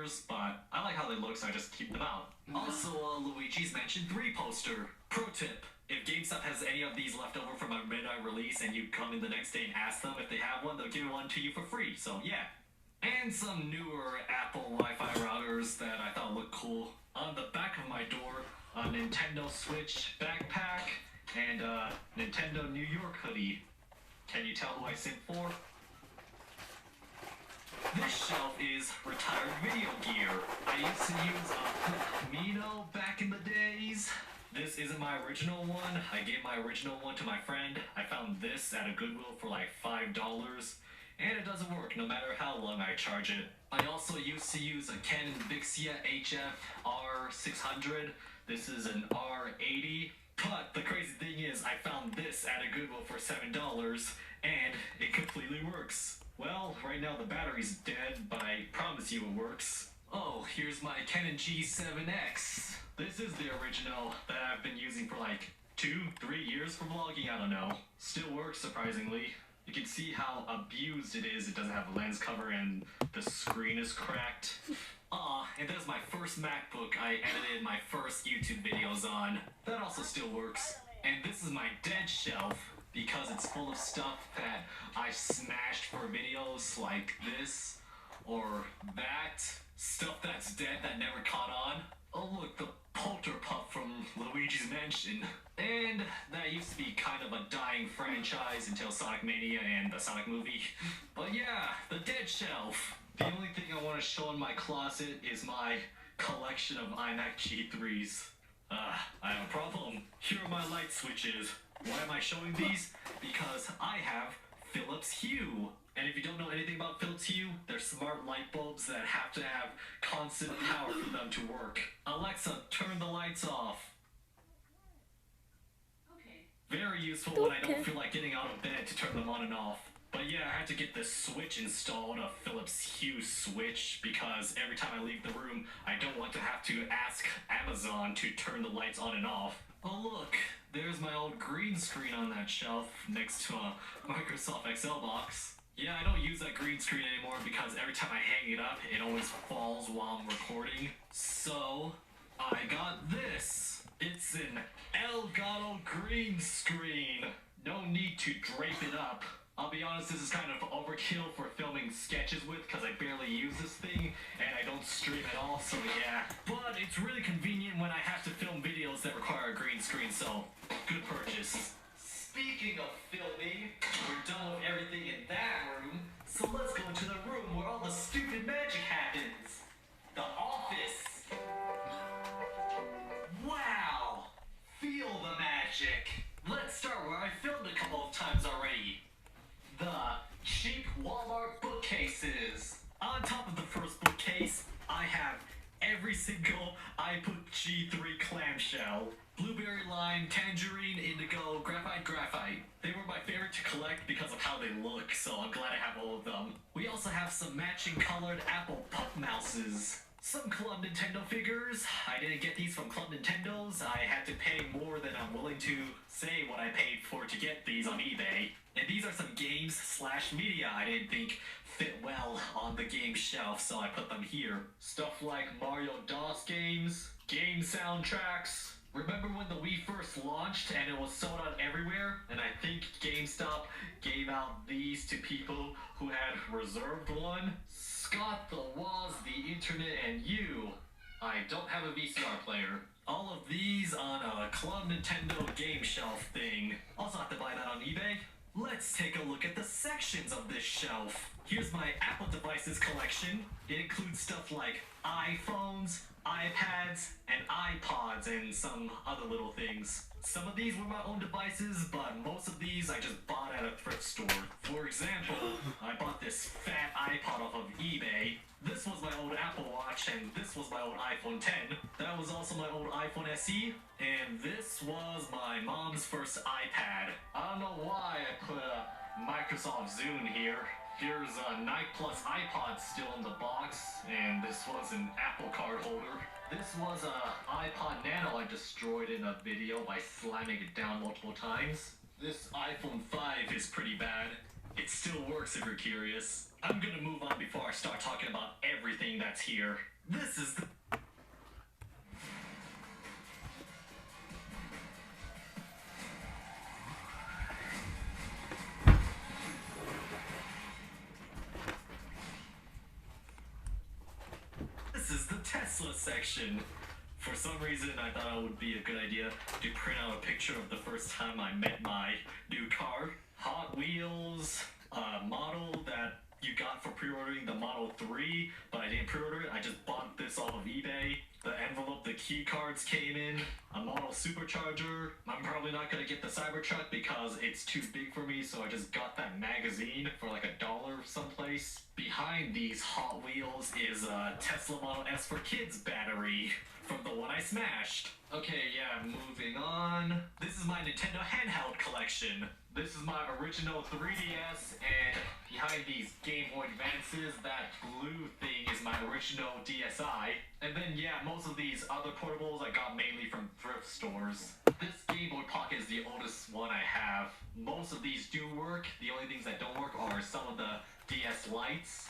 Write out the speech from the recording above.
stickers, but I like how they look, so I just keep them out. Also, Luigi's Mansion 3 poster. Pro tip: if GameStop has any of these left over from a midnight release and you come in the next day and ask them if they have one, they'll give one to you for free, so yeah. And some newer Apple Wi-Fi routers that I thought looked cool. On the back of my door, a Nintendo Switch backpack and a Nintendo New York hoodie. Can you tell who I sent for? This shelf is retired video gear. I used to use a Mino back in the days. This isn't my original one. I gave my original one to my friend. I found this at a Goodwill for like $5. And it doesn't work no matter how long I charge it. I also used to use a Canon Vixia HF R600. This is an R80. But the crazy thing is I found this at a Goodwill for $7 and it completely works. Well, right now the battery's dead, but I promise you it works. Oh, here's my Canon G7X. This is the original that I've been using for like 2-3 years for vlogging, I don't know. Still works surprisingly. You can see how abused it is. It doesn't have a lens cover and the screen is cracked. And there's my first MacBook I edited my first YouTube videos on. That also still works. And this is my dead shelf because it's full of stuff that I smashed for videos like this or that. Stuff that's dead that never caught on. Oh look, the Polterpup from Luigi's Mansion. And that used to be kind of a dying franchise until Sonic Mania and the Sonic movie. But yeah, the dead shelf. The only thing I want to show in my closet is my collection of iMac G3s. I have a problem. Here are my light switches. Why am I showing these? Because I have Philips Hue. And if you don't know anything about Philips Hue, they're smart light bulbs that have to have constant power for them to work. Alexa, turn the lights off. Okay. Very useful when I don't feel like getting out of bed to turn them on and off. But yeah, I had to get this switch installed, a Philips Hue switch, because every time I leave the room, I don't want to have to ask Amazon to turn the lights on and off. Oh look, there's my old green screen on that shelf next to a Microsoft Excel box. Yeah, I don't use that green screen anymore because every time I hang it up, it always falls while I'm recording. So, I got this. It's an Elgato green screen. No need to drape it up. I'll be honest, this is kind of overkill for filming sketches with because I barely use this thing and I don't stream at all, so yeah. But it's really convenient when I have to film videos that require a green screen, so good purchase. Speaking of filming, we're done with everything in that room, so let's go into the room where all the stupid magic happens. The office. Wow! Feel the magic. Let's start where I filmed a couple of times already. The cheap Walmart bookcases. On top of the first bookcase, I have every single iPod G3 clamshell. Blueberry lime, tangerine, indigo, graphite. They were my favorite to collect because of how they look, so I'm glad I have all of them. We also have some matching colored Apple Pup Mouses. Some Club Nintendo figures. I didn't get these from Club Nintendos. I had to pay more than I'm willing to say what I paid for to get these on eBay. And these are some games/media I didn't think fit well on the game shelf, so I put them here. Stuff like Mario DOS games, game soundtracks. Remember when the Wii first launched and it was sold out everywhere? And I think GameStop gave out these to people who had reserved one? Scott, the walls, the internet, and you. I don't have a VCR player. All of these on a Club Nintendo game shelf thing. Also have to buy that on eBay. Let's take a look at the sections of this shelf. Here's my Apple devices collection. It includes stuff like iPhones, iPads, and iPods, and some other little things. Some of these were my own devices, but most of these I just bought at a thrift store. For example, I bought this fat iPod off of eBay. This was my old Apple Watch, and this was my old iPhone 10. That was also my old iPhone SE, and this was my mom's first iPad. I don't know why I put a Microsoft Zune here. Here's a Nike Plus iPod still in the box, and this was an Apple card holder. This was a iPod Nano I destroyed in a video by slamming it down multiple times. This iPhone 5 is pretty bad. It still works if you're curious. I'm gonna move on before I start talking about everything that's here. This is the... This is the Tesla section. For some reason, I thought it would be a good idea to print out a picture of the first time I met my new car. Hot Wheels model that you got for pre-ordering the Model 3, but I didn't pre-order it. I just bought this off of eBay. The envelope, the key cards came in. A model supercharger. I'm probably not gonna get the Cybertruck because it's too big for me, so I just got that magazine for like $1 someplace. Behind these Hot Wheels is a Tesla Model S for Kids battery from the one I smashed. Okay, yeah, moving on. This is my Nintendo handheld collection. This is my original 3DS, and behind these Game Boy Advances, that blue thing is my original DSi. And then, yeah, most of these other portables I got mainly from thrift stores. This Game Boy Pocket is the oldest one I have. Most of these do work. The only things that don't work are some of the DS Lites.